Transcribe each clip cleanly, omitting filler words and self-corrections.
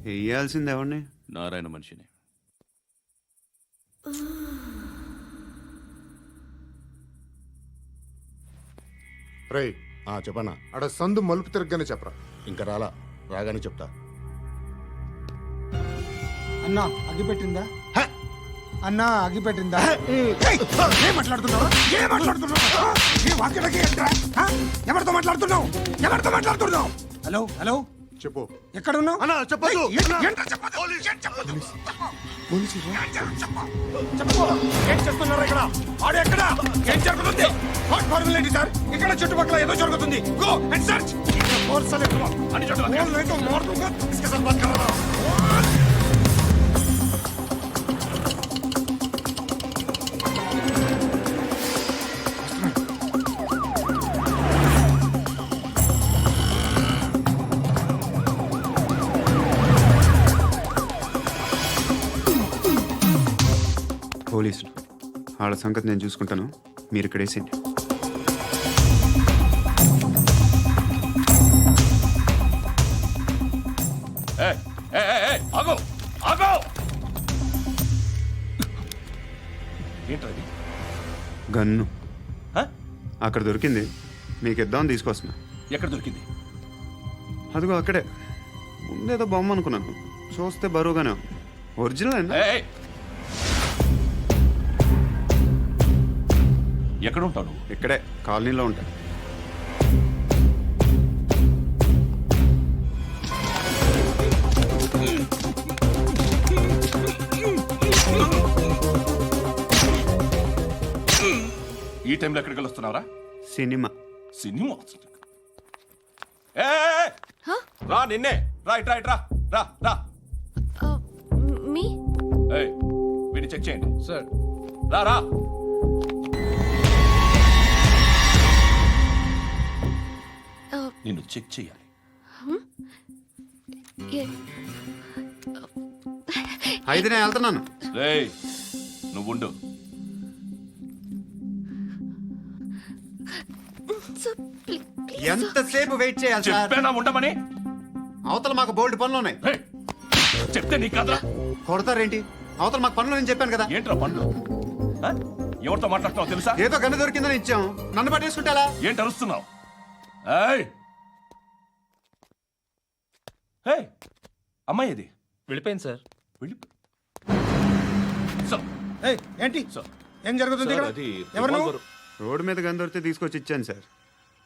వేయాల్సింది ఎవరిని? నారాయణ మనిషిని. రేయ్ చెప్పనా? అడ సందు మలుపు తిరగగానే చెప్పరా. ఇంకా రాగానే చెప్తా. అన్నా అగ్గిపెట్టిందా? అన్నా అగ్గిపెట్టిందా? ఏం మాట్లాడుతున్నావు? ఎవరితో మాట్లాడుతున్నావు? హలో హలో, చెప్పు. ఎక్కడ ఉన్నావు? అన్నా చెప్పదు. ఏం చేస్తున్నారు ఇక్కడ? ఆడు ఎక్కడ? ఏం జరుగుతుంది? What formal sir? ఇక్కడ చుట్టుపక్కల ఏదో జరుగుతుంది. Go and search. పోలీసులు వాళ్ళ సంగతి నేను చూసుకుంటాను, మీరు ఇక్కడ వేసేయండి. ఆగో ఆగో, ఏంటది? గన్ను అక్కడ దొరికింది, మీకు ఇద్దామని తీసుకొస్తున్నా. ఎక్కడ దొరికింది? అదిగో అక్కడే. ముందేదో బొమ్మ అనుకున్నాను, చూస్తే బరువుగానే ఉంది. ఒరిజినల్ అండి. ఎక్కడ ఉంటావు? ఇక్కడే కాలనీలో ఉంటా. ఈ టైంలో ఎక్కడికి వస్తున్నావురా? సినిమా. సినిమా రా, నిన్నే రా, ఇట్ రా, ఇట్ రా, రా రా. మీ వీడిని చెక్ చేయండి సార్. రా రా. నిన్ను చెక్ చేయాలి. అయితే నేను వెళ్తున్నాను. రేయ్ నువ్వుండు. ఎంతసేపు వెయిట్ చేయాలి సార్? చెప్పేనా ఉండమని? అవతల మాకు బోల్డ్ పనులు ఉన్నాయి. రేయ్, చెప్తే నీకు కదా కొడతారేంటి? అవతల మాకు పనులు నేను చెప్పాను కదా. ఏంట్రా పండ్లు? ఎవరితో మాట్లాడుతున్నావు తెలుసా? ఏదో గన్ను దొరికిందని ఇచ్చాం, నన్ను పట్టేసుకుంటా. ఏంటి అరుస్తున్నావు? అమ్మాయి ఇది వెళ్ళిపోయింది సార్. ఏంటి సార్, ఏం జరుగుతుంది ఇక్కడ? ఎవరు నువ్వు? రోడ్డు మీద గన్ను దొరికితే తీసుకొచ్చి ఇచ్చాను సార్.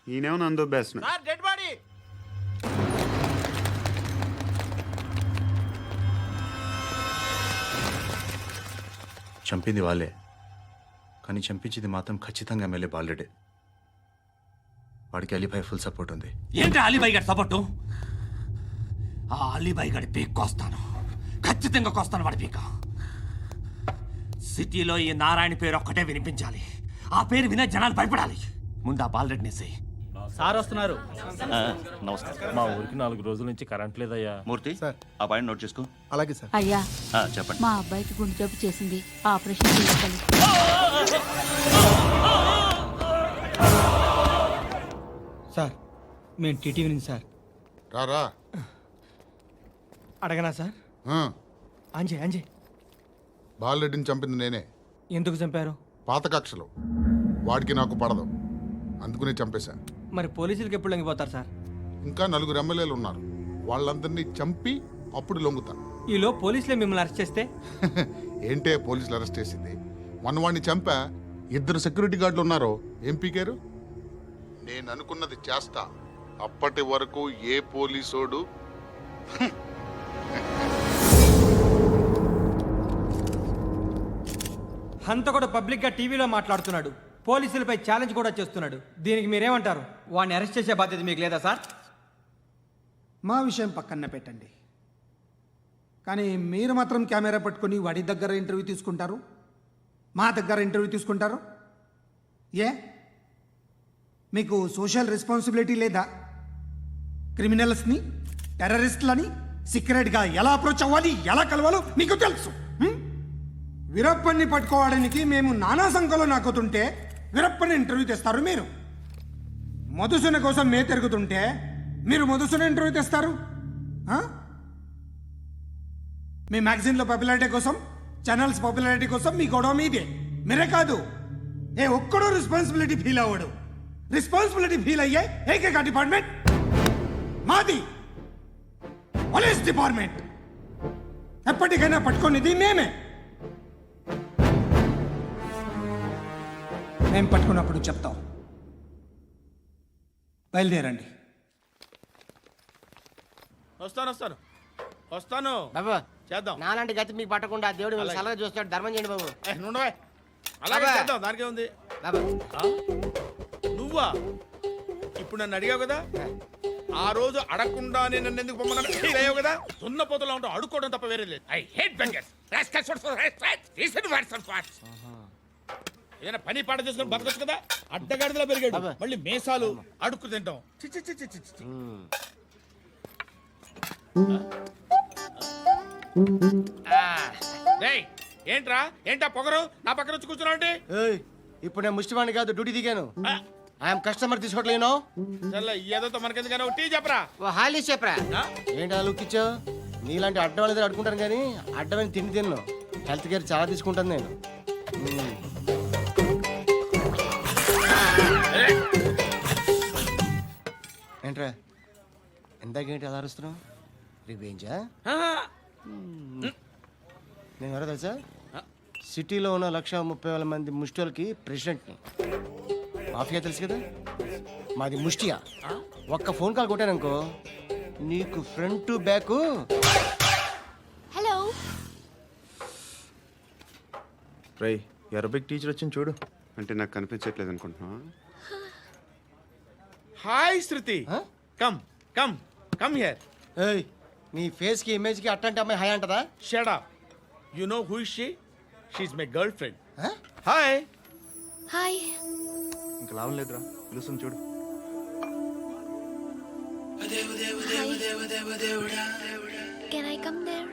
ఈయనేమో నన్ను దొబ్బేస్తున్నా. చంపింది వాళ్ళే, కానీ చంపించింది మాత్రం ఖచ్చితంగా ఎమ్మెల్యే బాలుడే. వాడికి అలీబాయ్ ఫుల్ సపోర్ట్ ఉంది. ఏంటి అలీబాయ్ గారి సపోర్టు? ఆ అలీబాయ్ గారి పీక్ కోస్తాను, ఖచ్చితంగా కోస్తాను వాడి పీక. సిటీలో ఈ నారాయణ పేరు ఒక్కటే వినిపించాలి. ఆ పేరు వినే జనాలు భయపడాలి. ముందు ఆ బాలరెడ్డి నేసే. సార్ వస్తున్నారు. నమస్కారం. మా ఊరికి 4 రోజుల నుంచి కరెంట్ లేదయ్యా. మూర్తి సార్. ఆ పాయింట్ నోట్ చేసుకో. అలాగే సార్. అయ్యా, చెప్పండి. మా అబ్బాయికి గుండె జబ్బు చేసింది, ఆపరేషన్ చేయాలి. సార్ మేము టీటీవీ నుంచి సార్. రా. అడగనా సార్? అంజే బాలరెడ్డిని చంపింది నేనే. ఎందుకు చంపారు? పాత కక్షలు. వాడికి నాకు పడదు, అందుకునే చంపేశా. మరి పోలీసులకి ఎప్పుడు లొంగిపోతారు సార్? ఇంకా 4 ఎమ్మెల్యేలు ఉన్నారు, వాళ్ళందరినీ చంపి అప్పుడు లొంగుతా. ఈలో పోలీసులే మిమ్మల్ని అరెస్ట్ చేస్తే? ఏంటే పోలీసులు అరెస్ట్ చేసింది? వాడిని చంపా. 2 సెక్యూరిటీ గార్డులు ఉన్నారు, ఏం పీకారు? నేను అనుకున్నది చేస్తా. అప్పటి వరకు ఏ పోలీసోడు హంతకుడు పబ్లిక్ గా టీవీలో మాట్లాడుతున్నాడు, పోలీసులపై ఛాలెంజ్ కూడా చేస్తున్నాడు. దీనికి మీరేమంటారు? వాడిని అరెస్ట్ చేసే బాధ్యత మీకు లేదా సార్? మా విషయం పక్కన పెట్టండి, కానీ మీరు మాత్రం కెమెరా పట్టుకొని వాడి దగ్గర ఇంటర్వ్యూ తీసుకుంటారు, మా దగ్గర ఇంటర్వ్యూ తీసుకుంటారు. ఏ మీకు సోషల్ రెస్పాన్సిబిలిటీ లేదా? క్రిమినల్స్ని, టెర్రరిస్టులని సీక్రెట్గా ఎలా అప్రోచ్ అవ్వాలి, ఎలా కలవాలో మీకు తెలుసు. వీరప్పన్ని పట్టుకోవడానికి మేము నానా సంఖ్యలో నాకుతుంటే వీరప్పని ఇంటర్వ్యూ తెస్తారు మీరు. మధుసూన కోసం మే తిరుగుతుంటే మీరు మధుసూన ఇంటర్వ్యూ తెస్తారు. మీ మ్యాగజైన్లో పాపులారిటీ కోసం, ఛానల్స్ పాపులారిటీ కోసం మీ గొడవ మీదే. మీరే కాదు, ఏ ఒక్కడో రెస్పాన్సిబిలిటీ ఫీల్ అవ్వడు. రెస్పాన్సిబిలిటీ ఫీల్ అయ్యే ఏకైక డిపార్ట్మెంట్ మాది, పోలీస్ డిపార్ట్మెంట్. ఎప్పటికైనా పట్టుకునేది మేమే. మేము పట్టుకున్నప్పుడు చెప్తాం. బయలుదేరండి. వస్తాను బాబు చేద్దాం. నాలాంటి గతి మీకు పట్టకుండా దేవుడు మిమ్మల్ని సలహా చూస్తాడు. ధర్మం చేయండి బాబు. నుండవే అలాగే అబ్బా. చేద్దాం, దానికే ఉంది. బాబు నువ్వా ఇప్పుడు నన్ను అడిగావు కదా, ఆ రోజు అడగకుండా నేను నన్ను ఎందుకు పొమ్మన్నా ఫీల్ అయ్యావు కదా. సున్న పోతలో ఉంటావు, అడుక్కోవడం తప్ప వేరే లేదు. I hate bangers. ఏదైనా పని పాట చేసుకుని బతకొచ్చు కదా. అడ్డగాడిదలా పెరిగాడు, మళ్ళీ మేసాలు అడుక్కు తింటాం. చి చి చి చి చి చి. రేయ్, ఏంట్రా ఏంటా పొగరు నా పక్కన వచ్చి కూర్చున్నావు అంటే? ఇప్పుడు నేను ముష్టివాణి కాదు, డ్యూటీ దిగాను. ఐఎమ్ కస్టమర్ తీసుకోవట్లేను. చల్ల ఏదో మనకెందుకైనా టీ చెప్పరా. ఓ హాలీస్ చెప్పరా. ఏంటి అలా లుక్ ఇచ్చావు? నీలాంటి అడ్డం వాళ్ళ దగ్గర అడుకుంటాను కానీ అడ్డమైన తిండి తిన్ను. హెల్త్ కేర్ చాలా తీసుకుంటాను నేను. ఏంట్రా ఎందాకేంటి అలా అరుస్తున్నావు? రివేంజా? నేను ఎవరో తెలుసా? సిటీలో ఉన్న 130,000 మంది ముష్టిలకి ప్రెసిడెంట్ని. మాఫియా తెలుసు కదా, మాది ముష్టియా. ఒక్క ఫోన్ కాల్ కొట్టాననుకో నీకు ఫ్రంట్ టు బ్యాక్. హలో. రై అరబిక్ టీచర్ వచ్చింది చూడు. అంటే నాకు కనిపించట్లేదు అనుకుంటున్నా. Hi Shruti, come come come here. ఏయ్, నీ ఫేస్కి ఇమేజ్కి అట్టంటే అమ్మాయి హాయ్ అంటదా? Shut up. You know who is she? She is my girlfriend. Hi. Hi. ఇంకా లాభం లేదురా, పిలుస్తుంది చూడు. Can I come there?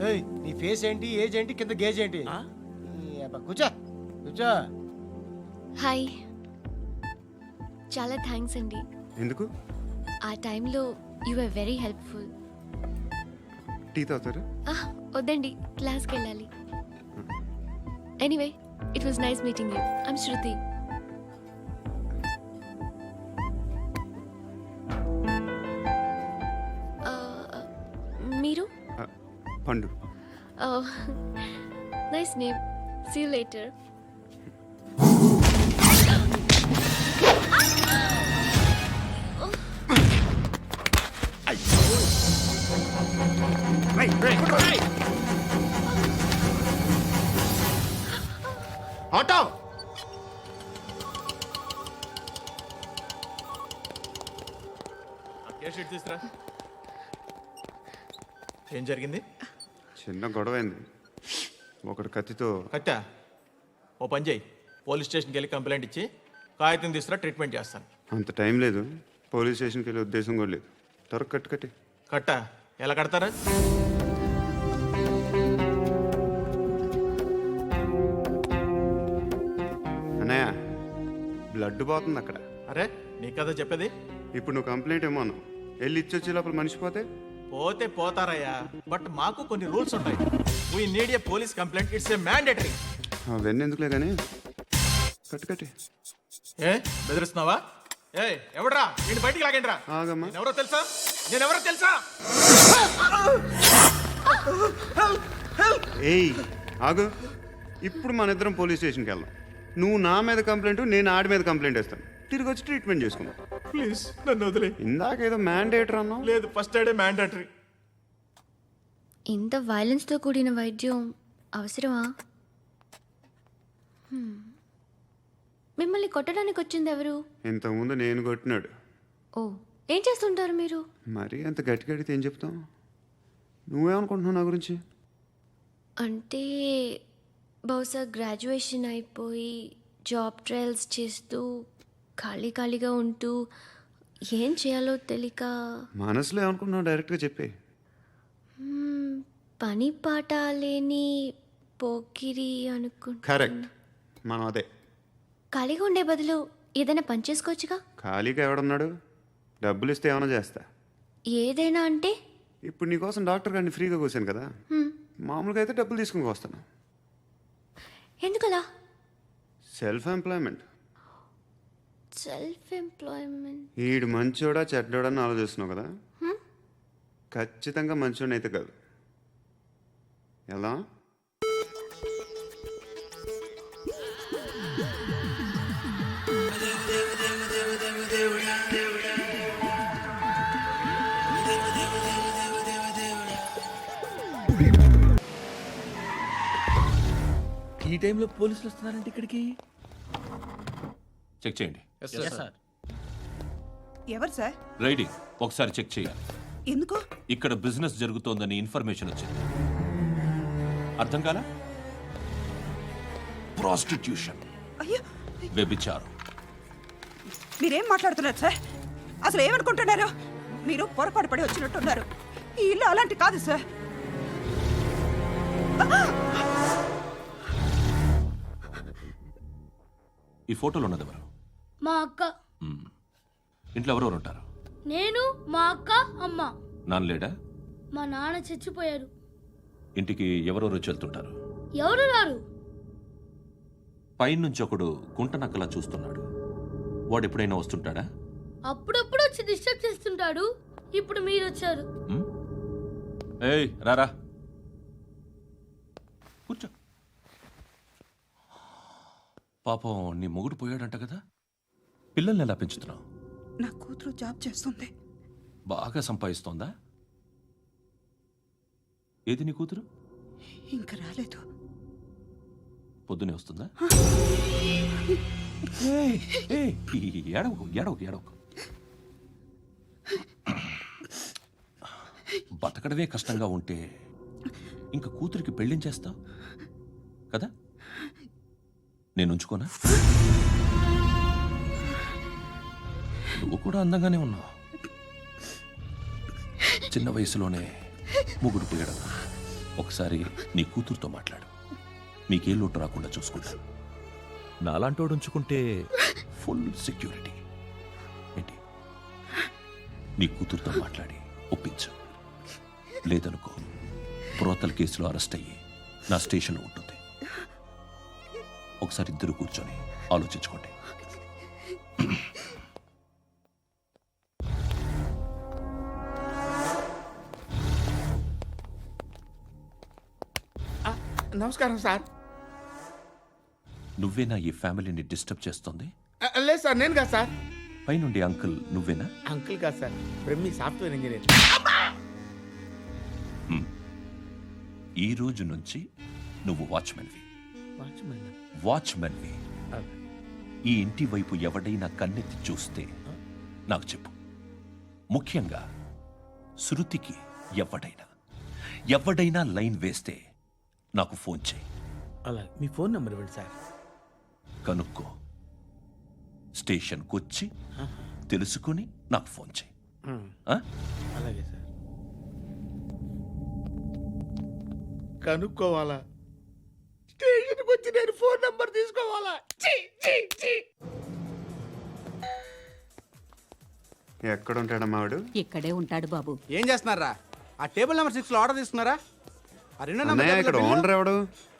ఏయ్, నీ ఫేస్ ఏంటి, ఏజ్ ఏంటి, కింద గేజ్ ఏంటి? ఈ అబ్బా, కూర్చో కూర్చో. హాయ్. చాలా థ్యాంక్స్ అండి. ఎందుకు? ఆ టైంలో you are very helpful. Tea తాగుతారా? వద్దండి, క్లాస్కి వెళ్ళాలి. Anyway, it was nice meeting you. I'm Shruti. మీరు? Pandu. Nice name. See you later. Auto తీసుకురా. ఏం జరిగింది? చిన్న గొడవ అయింది. ఒకడు కత్తితో. కట్టా, ఓ పని చేయి, పోలీస్ స్టేషన్కి వెళ్ళి కంప్లైంట్ ఇచ్చి కాగితం తీసుకురా, ట్రీట్మెంట్ చేస్తాను. అంత టైం లేదు, పోలీస్ స్టేషన్కి వెళ్ళే ఉద్దేశం కూడా లేదు. త్వరగా కట్టి. కట్టా, ఎలా కడతారా? అన్నయ్య, బ్లడ్ పోతుంది అక్కడ. అరే నీ కదా చెప్పేది. ఇప్పుడు నువ్వు కంప్లైంట్ ఏమో అన్నావు. వెళ్ళి ఇచ్చొచ్చే లోపల మనిషి పోతే పోతే పోతారయ్యా, బట్ మాకు కొన్ని రూల్స్ ఉంటాయి. We need a police complaint, it's a mandatory. అవన్నీ ఎందుకులే కానీ కట్టి. ఏ బెదిరిస్తున్నావా? ఏ ఎవడ్రా నేను బయటికి లాగండి రా. ఆగమ్మా. నేనెవరో తెలుసా? ఏయ్ ఆగు. ఇప్పుడు మన ఇద్దరం పోలీస్ స్టేషన్కి వెళ్దాం. నువ్వు నా మీద కంప్లైంట్, నేను ఆడి మీద కంప్లైంట్ వేస్తాను. తిరిగి వచ్చి ట్రీట్మెంట్ చేసుకుందాం. ప్లీజ్ నన్ను వదిలే. ఇందాకేదో మ్యాండేటర్ అన్నావు. లేదు, ఫస్ట్ ఎయిడే మ్యాండేటరీ. ఇంత వైలెన్స్తో కూడిన వైద్యం అవసరమా? మిమ్మల్ని కొట్టడానికి వచ్చింది ఎవరు? ఇంతకుముందు నేను కొట్టినాడు. ఓ, ఏం చేస్తుంటారు మీరు? మరీ అంత గట్టి గడితే ఏం చెప్తావు? నువ్వేమనుకుంటున్నావు నా గురించి? అంటే బహుశా గ్రాడ్యుయేషన్ అయిపోయి జాబ్ ట్రయల్స్ చేస్తూ ఖాళీగా ఉంటూ ఏం చేయాలో తెలియక. మనసులో ఏమనుకుంటున్నావు డైరెక్ట్గా చెప్పే. పని పాట లేని పోకిరి అనుకుంటా. కరెక్ట్, మనం అదే. ఖాళీగా ఉండే బదులు ఏదైనా పని చేసుకోవచ్చుగా. ఖాళీగా ఎవడన్నాడు? డబ్బులు ఇస్తే ఏమైనా చేస్తా. ఏదైనా అంటే? ఇప్పుడు నీకోసం డాక్టర్ గారిని ఫ్రీగా కూర్చాను కదా, మామూలుగా అయితే డబ్బులు తీసుకుని వస్తాను. ఎందుకలా? Self employment. Self employment. ఈడు మంచోడా చెడ్డోడా అని ఆలోచిస్తున్నావు కదా, ఖచ్చితంగా మంచోడని అయితే కాదు. ఎలా? ఈ టైంలో పోలీసులు వస్తున్నారంటే ఇక్కడికి. చెక్ చేయండి. సార్. ఎవరు సార్? రైడింగ్ ఒకసారి చెక్ చేయాలి. ఎందుకు? ఇక్కడ బిజినెస్ జరుగుతోందని ఇన్ఫర్మేషన్ వచ్చింది. అర్థం కాలా? ప్రాస్టిట్యూషన్, అయ్యో, వ్యభిచారం. మీరేం మాట్లాడుతున్నారు సార్? అసలు ఏమనుకుంటున్నారు? మీరు పొరపాటు పడి వచ్చినట్టున్నారు. ఈ ఇల్లు అలాంటి కాదు సార్. ఈ ఫోటోలో ఉన్నది ఎవరు? మా అక్క. మ్మ్. ఇంట్లో ఎవరెవరు ఉంటారు? నేను, మా అక్క, అమ్మ. నాన్న లేడా? మా నాన్న చచ్చిపోయారు. ఇంటికి ఎవరెవరు వచ్చి వెళ్తుంటారు? ఎవరు రారు. పైనుంచి ఒకడు గుంట నక్కలా చూస్తున్నాడు. వాడు ఎప్పుడైనా వస్తుంటాడా? అప్పుడప్పుడు వచ్చి డిస్టర్బ్ చేస్తుంటాడు. ఇప్పుడు మీరు వచ్చారు. మ్మ్? ఏయ్ రారా, కూర్చో. పాపం నీ మొగుడు పోయాడంట కదా, పిల్లల్ని ఎలా పెంచుతున్నావు? నా కూతురు జాబ్ చేస్తుంది. బాగా సంపాదిస్తోందా? ఏది నీ కూతురు? ఇంకా రాలేదు. పొద్దునే వస్తుందా? ఏయ్, ఏయ్, ఏడవకు ఏడవకు ఏడవకు. బతకడమే కష్టంగా ఉంటే ఇంకా కూతురికి పెళ్ళించేస్తావు కదా? నేను ఉంచుకోనా? నువ్వు కూడా అందంగానే ఉన్నావు. చిన్న వయసులోనే ముగుడు పోయడం. ఒకసారి నీ కూతురుతో మాట్లాడు. మీకే లోటు రాకుండా చూసుకుంటాను. నాలాంటోడు ఉంచుకుంటే ఫుల్ సెక్యూరిటీ. ఏంటి? నీ కూతురుతో మాట్లాడి ఒప్పించు. లేదనుకో, బ్రోతల్ కేసులో అరెస్ట్ అయ్యి నా స్టేషన్లో ఉంటుంది. ఒకసారి ఇద్దరు కూర్చొని ఆలోచించుకోండి. నమస్కారం సార్. నువ్వేనా ఈ ఫ్యామిలీని డిస్టర్బ్ చేస్తుంది? లేదు సార్, నేను కాదు సార్. పైనుండి అంకుల్ నువ్వేనా? అంకుల్ కాదు సార్, బ్రహ్మి సాఫ్ట్వేర్ ఇంజనీర్. ఈ రోజు నుంచి నువ్వు వాచ్మెన్వి. వాచ్మెన్. వాచ్మెన్వి. ఈ ఇంటి వైపు ఎవడైనా కన్నెత్తి చూస్తే నాకు చెప్పు. ముఖ్యంగా శృతికి ఎవడైనా లైన్ వేస్తే నాకు ఫోన్ చేయి. అలా మీ ఫోన్ నెంబర్ ఇవ్వండి సార్. కనుక్కో, స్టేషన్కి వచ్చి తెలుసుకుని నాకు ఫోన్ చేయి. ఆ? అలాగే సార్. కనుక్కోవాలా? స్టేషన్కి వచ్చి నేను ఫోన్ నంబర్ తీసుకోవాలా? ఎక్కడ ఉంటాడమ్మా వాడు? ఇక్కడే ఉంటాడు బాబు. ఏం చేస్తున్నారా? ఆ టేబుల్ నెంబర్ 6 లో ఆర్డర్ తీసుకున్నారా? ఆ రెండో అన్నయ్య, ఇక్కడ నెంబర్ ఓనర్ ఎవడు?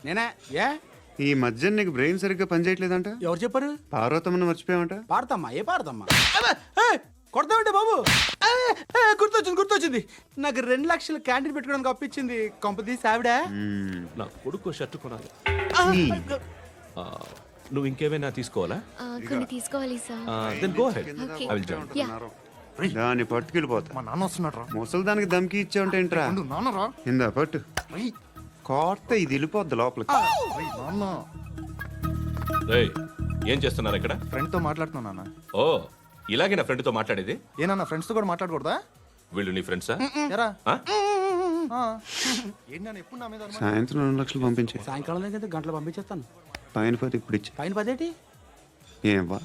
నేనే. ఏ ఈ మధ్య నీకు బ్రెయిన్ సరిగ్గా పనిచేయట్లేదంట. ఎవరు చెప్పారు? పార్వతమ్మను మర్చిపోయామంట. పాడతామ్మా. ఏ పాడతామ్మా? కొడతామంటే బాబు. గుర్తొచ్చింది. నాకు 2 లక్షలు క్యాంటీన్ పెట్టుకోవడానికి అప్పించింది కొంపతీసి ఆవిడ. నా కొడుకు షర్ట్ కొనాలి. నువ్వు ఇంకేమైనా తీసుకోవాలా? కొన్ని తీసుకోవాలి sir. Then go ahead. Okay. I will join. దాన్ని పట్టుకెళ్ళిపోతా. మా నాన్న వస్తున్నాడు రా. ముసలి దానికి దమ్కి ఇచ్చావంటే ఏంట్రా? నాన్న రా. ఇందా పట్టు. కోర్త ఇది వెళ్ళిపోద్ది లోపలికి. నాన్న రేయ్, ఏం చేస్తున్నారు ఇక్కడ? ఫ్రెండ్ తో మాట్లాడుతున్నా నాన్న. ఓ, ఇలాగే నా ఫ్రెండ్తో మాట్లాడేది? ఏనన్నా ఫ్రెండ్స్ తో కూడా మాట్లాడకూడదా? వీళ్ళు నీ ఫ్రెండ్సా? ఎరా ఆ? ఏంటి నాన్న ఎప్పుడు నా మీద అనుమానం? సాయంత్రం 2 లక్షలు పంపించే. సాయంకాలం దగ్గర గంటలు పంపించేస్తాను. పైన పోతే ఇప్పుడు ఇచ్చే. పైన 10 ఏం వా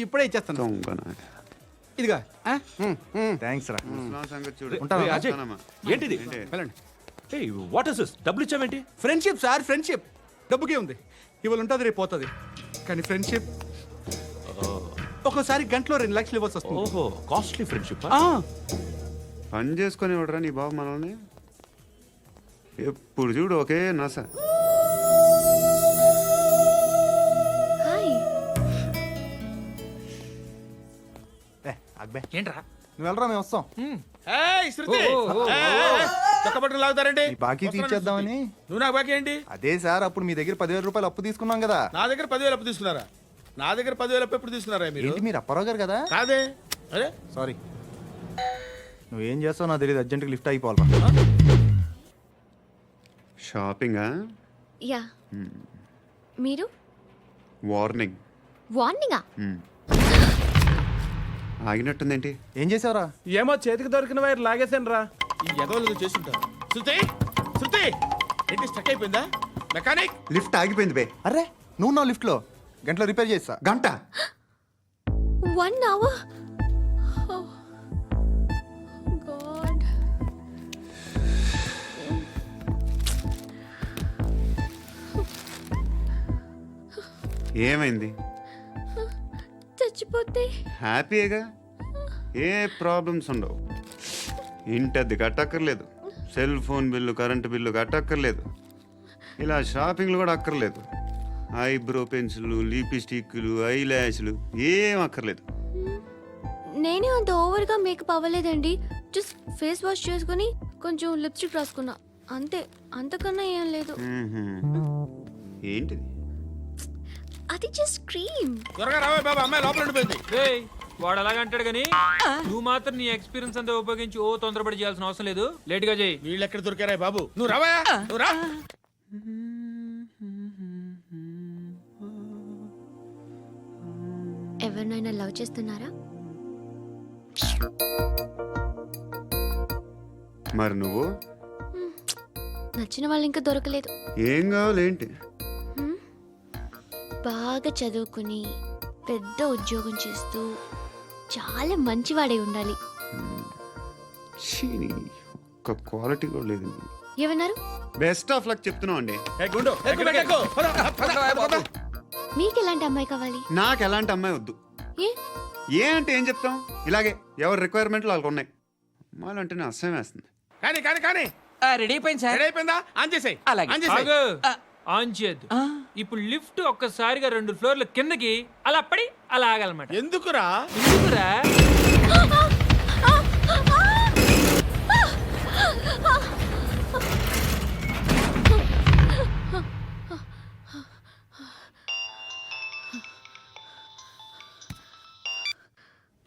ఇప్పుడే ఇచ్చేస్తాను. దొంగనా. ఇదిగా. థ్యాంక్స్ రా. ముసలాం సంగతి చూడు. ఏయ్, అజయ్, వస్తానమ్మా. ఏంటిది? వెళ్ళండి. ఏయ్, వాట్ ఇస్ దిస్? డబ్బులు ఇచ్చావేంటి? Friendship sir, friendship. డబ్బుకే ఉంది. ఇవాళ ఉంటుంది, రేపు పోతుంది. కానీ ఫ్రెండ్షిప్ ఒక్కోసారి గంటలో 2 లక్షలు ఇవ్వాల్సి వస్తుంది. ఓహో కాస్ట్లీ ఫ్రెండ్షిప్. పని చేసుకొని ఇవ్వడరా నీ బాబు మనల్ని. ఎప్పుడు చూడు ఒకే నస. హాయ్. అబ్బే ఏంట్రా నువ్వు వెళ్ళరా, మేము వస్తాం. ఏయ్, శృతి చక్కబట్టలు లాగుతారండి. ఈ బాకీ తీర్చేద్దామని. నువ్వు నాకు బాకీ ఏంటి? అదే సార్, అప్పుడు మీ దగ్గర 10,000 రూపాయలు అప్పు తీసుకున్నాం కదా. నా దగ్గర 10,000 అప్పు తీసుకున్నారా? నా దగ్గర 10,000 అప్పు ఎప్పుడు తీసుకున్నారా మీరు? ఏంటి మీరు అప్పారావు గారు కదా? కాదే. అరే సారీ. నువ్వేం చేస్తావు నాకు తెలియదు, అర్జెంట్గా లిఫ్ట్ అయిపోవాలి. షాపింగా? యా. మీరు? వార్నింగ్. వార్నింగా? ఆగినట్టుందేంటి? ఏం చేసావురా? ఏమో చేతికి దొరికిన వైర్ లాగేసాను రా. ఈ ఎదవలు చేస్తుంటారు. శృతి శృతి ఏంటి స్టక్ అయిపోయిందా? మెకానిక్. లిఫ్ట్ ఆగిపోయింది బే. అరే నువ్వు నా లిఫ్ట్లో గంటలో రిపేర్ చేస్తా. గంట? 1 hour? Oh. God. ఏమైంది? చచ్చిపోతే హ్యాపీగా, ఏ ప్రాబ్లమ్స్ ఉండవు. ఇంటద్ది కట్టక్కర్లేదు, cell phone bill, current bill కట్టక్కర్లేదు, ఇలా షాపింగ్లు కూడా అక్కర్లేదు. ఐబ్రో పెన్సిల్, లిప్స్టిక్లు, ఐ ల్యాష్లు ఏం అక్కర్లేదు. నేనే అంత ఓవర్గా మేకప్ అవ్వలేదండి. జస్ట్ ఫేస్ వాష్ చేసుకుని కొంచెం లిప్స్టిక్ రాసుకున్నా అంతే. అంతకన్నా ఏం లేదు. ఏంటిది? అది జస్ట్ క్రీమ్. త్వరగా రావే బాబా, అమ్మాయి లోపల ఉండిపోయింది. వాడు అలాగంటాడు కానీ నువ్వు మాత్రం నీ ఎక్స్పీరియన్స్ అంతా ఉపయోగించి ఓ తొందరపడి చేయాల్సిన అవసరం లేదు. లేట్ గా చేయి. వీళ్ళు ఎక్కడ దొరికారా బాబు? నువ్వు రావా, నువ్వు రా. ఎవరినైనా లవ్ చేస్తున్నారా? మరి నువ్వు? నచ్చిన వాళ్ళు ఇంకా దొరకలేదు. ఏం కావాలేంటి? బాగా చదువుకుని పెద్ద ఉద్యోగం చేస్తూ చాలా మంచివాడే ఉండాలి. ఒక్క క్వాలిటీ కూడా లేదు. ఏమన్నారు? బెస్ట్ ఆఫ్ లక్ చెప్తున్నావు అండి. గుండు ఎక్కు, బెట్ట ఎక్కు. పద, పద, పద. మీకు ఎలాంటి అమ్మాయి కావాలి? నాకు ఎలాంటి అమ్మాయి వద్దు. ఏ? ఏ అంటే ఏం చెప్తాం, ఇలాగే ఎవరి రిక్వైర్మెంట్లు వాళ్ళకు ఉన్నాయి. అమ్మాయిలు అంటేనే అసహ్యం వేస్తుంది. కానీ కానీ కానీ రెడీ అయిపోయింది సార్. రెడీ అయిపోయిందా? ఆన్ చేసేయ్. ఆన్ చేసేయ్. ఆన్ చేయద్దు. ఇప్పుడు లిఫ్ట్ ఒక్కసారిగా 2 ఫ్లోర్ల కిందకి అలా పడి అలా ఆగాలన్నమాట. ఎందుకురా? ఎందుకురా?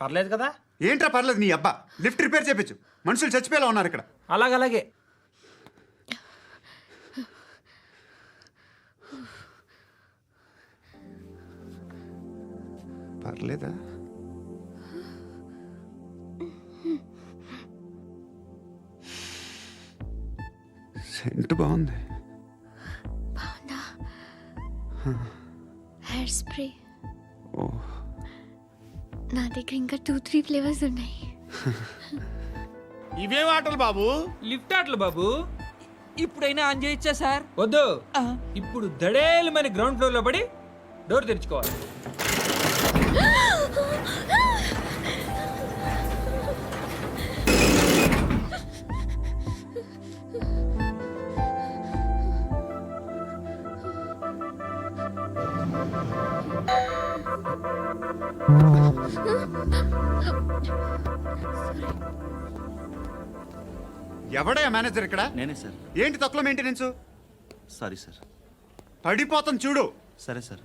పర్లేదు కదా? ఏంట్రా పర్లేదు నీ అబ్బా. లిఫ్ట్ రిపేర్ చేపించు, మనుషులు చచ్చిపోయేలా ఉన్నారు ఇక్కడ. అలాగే పర్లేదా? సెంట్ బాగుంది. బాగుందా? Hair spray. ఓ, నా దగ్గర ఇంకా 2-3 ఫ్లేవర్స్ ఉన్నాయి. ఇవేం ఆటలు బాబు? లిఫ్ట్ ఆటలు బాబు. ఇప్పుడైనా ఆన్ చేయొచ్చా సార్? వద్దు. ఇప్పుడు దడేలమైన గ్రౌండ్ ఫ్లోర్ లో పడి డోర్ తెరుచుకోవాలి. ఎవడయ్యా మేనేజర్ ఇక్కడ? నేనే సార్. ఏంటి తక్కువ మెయింటెనెన్స్? Sorry sir. పడిపోతాం చూడు. సరే సార్.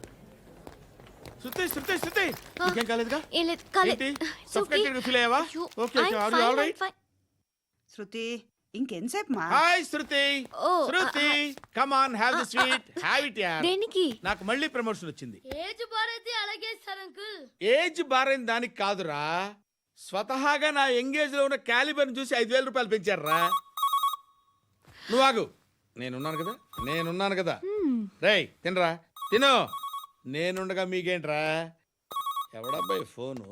శృతి శృతి శృతి ఇంకేం కాలేదుగా? ఏం లేదు, కాలేదు. ఏంటి? It's okay. Suffocated గా feel అయ్యావా? అయ్యో, Okay, okay. I'm Are you fine, all I'm right? fine. శృతి ఇంకెంతసేపు మా hi Shruti. Oh, Shruti come on, have the sweet, have it యార్. దేనికి? నాకు మళ్ళీ ప్రమోషన్ వచ్చింది. ఏజ్ బారైతే అలాగే సార్ అంకుల్. ఏజ్ బారైన దానికి కాదురా, స్వతహాగా నా ఎంగేజ్ లో ఉన్న క్యాలిబర్ చూసి 5,000 రూపాయలు పెంచారా. నువ్వు ఆగు, నేనున్నాను కదా. రేయ్ తినరా, తిను. నేనుండగా మీకేంట్రా? ఎవడబ్బాయి ఫోను?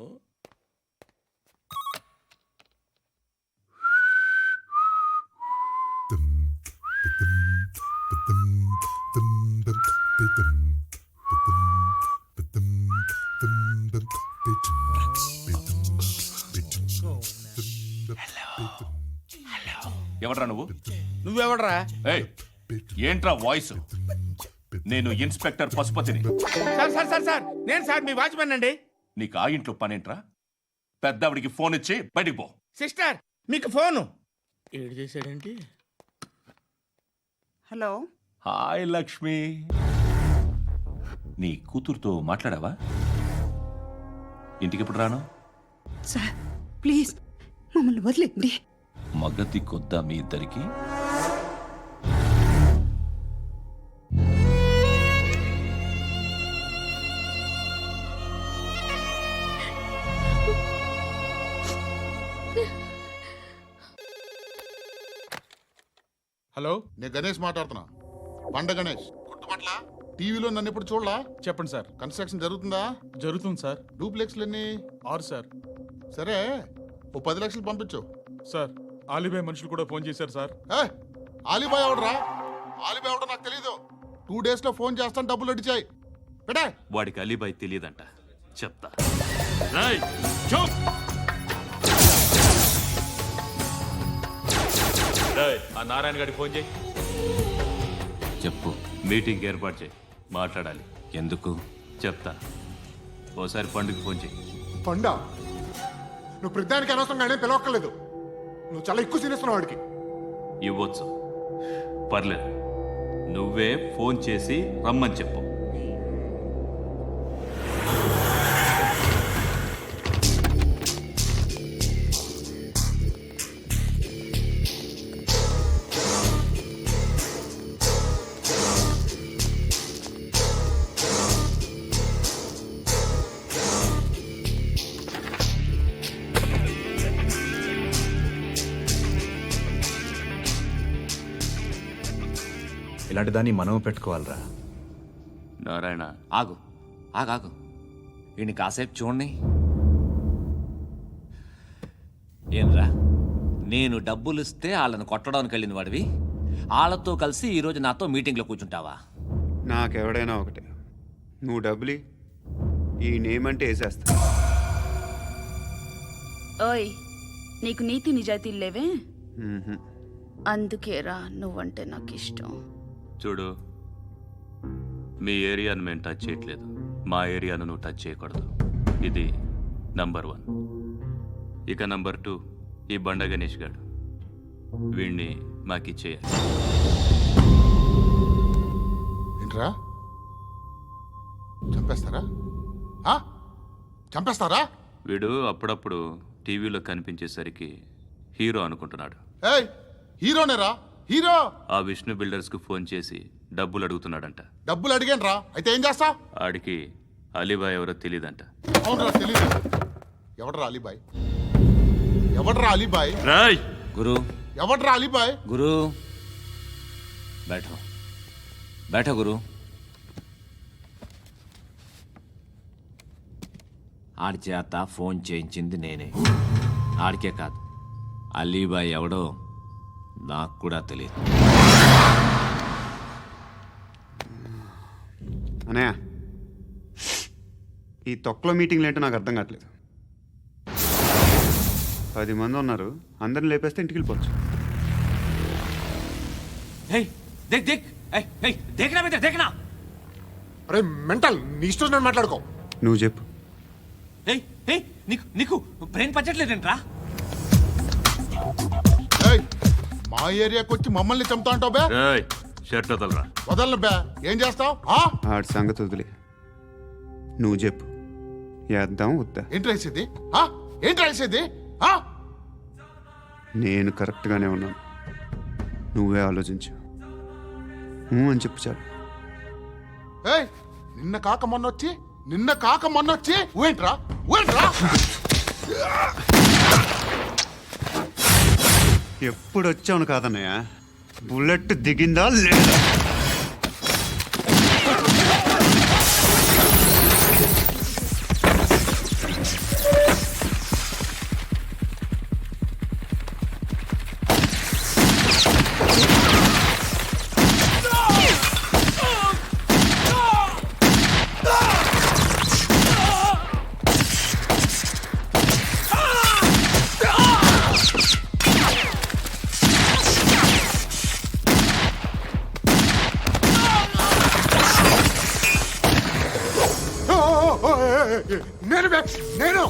Bitte. ఎవడ్రా నువ్వు? నువ్వెవడరా? ఏయ్, ఏంట్రా వాయిస్? నేను ఇన్స్పెక్టర్ పశుపతిని. సార్ సార్ సార్ సార్ నేను సార్ మీ వాచ్మెన్ అండి. నీకు ఆ ఇంట్లో పనేంట్రా? పెద్దవిడికి ఫోన్ ఇచ్చి బయటికి పో. సిస్టర్ మీకు ఫోను. ఏడు చేశాడేంటి? హలో హాయ్ లక్ష్మి, నీ కూతురుతో మాట్లాడావా? ఇంటికి ఎప్పుడు రాను? సార్ ప్లీజ్ మమ్మల్ని వదిలేండి. మగతి కొద్దా మీ ఇద్దరికి? హలో, నేను గణేష్ మాట్లాడుతున్నా. బండ గణేష్ గుర్తుపట్ల? టీవీలో నన్ను ఎప్పుడు చూడలా? చెప్పండి సార్. కన్స్ట్రక్షన్ జరుగుతుందా? జరుగుతుంది సార్. డూప్లెక్స్లు ఎన్ని? 6 సార్. సరే, ఓ 10 లక్షలు పంపించు. సార్ ఆలిబాయ్ మనుషులు కూడా ఫోన్ చేశారు సార్. ఆలిబాయ్ ఎవడరా? ఆలిబాయ్ ఎవడో నాకు తెలీదు. 2 days లో ఫోన్ చేస్తాను, డబ్బులు అడిచాయి బేటే. వాడికి అలీబాయ్ తెలియదంట, చెప్తా. ఆ నారాయణ గారికి ఫోన్ చేయి. చెప్పు. మీటింగ్ ఏర్పాటు చేయి, మాట్లాడాలి. ఎందుకు? చెప్తా. ఓసారి పండుగ ఫోన్ చేయి. పండ, నువ్వు ప్రతిదానికి అనవసరంగానే పిలవక్కర్లేదు. నువ్వు చాలా ఎక్కువ సీనిస్తున్నావు వాడికి. ఇవ్వచ్చు, పర్లేదు. నువ్వే ఫోన్ చేసి రమ్మని చెప్పు. ఇలాంటి దాన్ని మనం పెట్టుకోవాలరా. నారాయణ, ఆగు ఆగాగు, ఈయన కాసేపు చూడండి. ఏంరా, నేను డబ్బులు ఇస్తే వాళ్ళని కొట్టడానికి వెళ్ళిన వాడివి, వాళ్ళతో కలిసి ఈరోజు నాతో మీటింగ్లో కూర్చుంటావా? నాకెవడైనా ఒకటే. నువ్వు డబ్బులి, ఈ నేమ్ అంటే వేసేస్తా. ఓయ్, నీకు నీతి నిజాయితీలు లేవే, మ్మ్హ్మ్. అందుకేరా నువ్వంటే నాకు ఇష్టం. చూడు, మీ ఏరియాను మేము టచ్ చేయట్లేదు, మా ఏరియాను నువ్వు టచ్ చేయకూడదు. ఇది నంబర్ 1. ఇక నంబర్ 2, ఈ బండ గణేష్ గాడు, వీణ్ణి మాకిచ్చేయాలి. ఏంట్రా, చంపేస్తారా? చంపేస్తారా? వీడు అప్పుడప్పుడు టీవీలో కనిపించేసరికి హీరో అనుకుంటున్నాడు. ఏయ్, హీరోనేరా, హీరో. ఆ విష్ణు బిల్డర్స్కు ఫోన్ చేసి డబ్బులు అడుగుతున్నాడంట. డబ్బులు అడిగానురా, అయితే ఏం చేస్తా? ఆడికి అలీబాయ్ ఎవరో తెలీదంట. అవునరా, తెలీదు. ఎవడరా అలీబాయ్? ఎవడరా అలీబాయ్? రాయ్ గురు, ఎవడరా అలీబాయ్? గురు బైఠో, బైఠో గురు. ఆడి చేత ఫోన్ చేయించింది నేనే. ఆడికే కాదు, అలీబాయ్ ఎవడో నాకు కూడా తెలియదు. అనయ్య, ఈ తొక్కలో మీటింగ్లు ఏంటో నాకు అర్థం కావట్లేదు. 10 మంది ఉన్నారు, అందరిని లేపేస్తే ఇంటికి వెళ్ళిపోవచ్చు. అరే మెంటల్, నీ ఇష్టం నేను మాట్లాడుకో. నువ్వు చెప్పు. నీకు బ్రెయిన్ పచ్చట్లేదంట్రా? మా ఏరియాకి వచ్చి మమ్మల్ని చంపుతా అంటావు బే? రాయ్ షర్ట్ వదలరా. వదలను బే. ఏం చేస్తావు? ఆడి సంగతి వదిలే, నువ్వు చెప్పు. వేద్దాం వద్దా? ఏంటి రాసేది? ఏంటి రాసేది? నేను కరెక్ట్గానే ఉన్నాను, నువ్వే ఆలోచించు. అని చెప్పు చాలు. నిన్న కాక మొన్నొచ్చి ఊయంట్రా. ఎప్పుడు వచ్చావును కాదన్నయ్య, బుల్లెట్ దిగిందా లేదా? నేను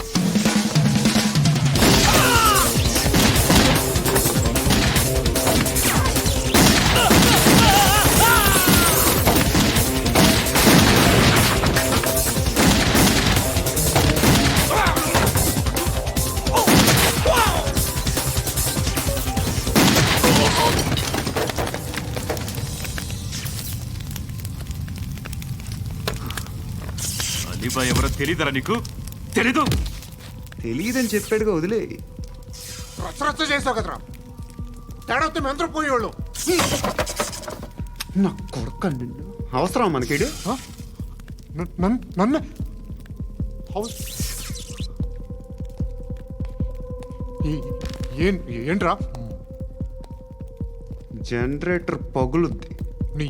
అలీబాయ్ ఎవరో తెలీదరా నీకు? తెలీదు. తెలియదని చెప్పాడుగా, వదిలే. రచ్చ చేసావు కదరా, తేడా వస్తే మెంతరం పోయేవాళ్ళు. నా కొడుకు నిన్ను అవసరం మనకిడు. నన్ను ఏంట్రా జనరేటర్ పగులుద్ది. నీ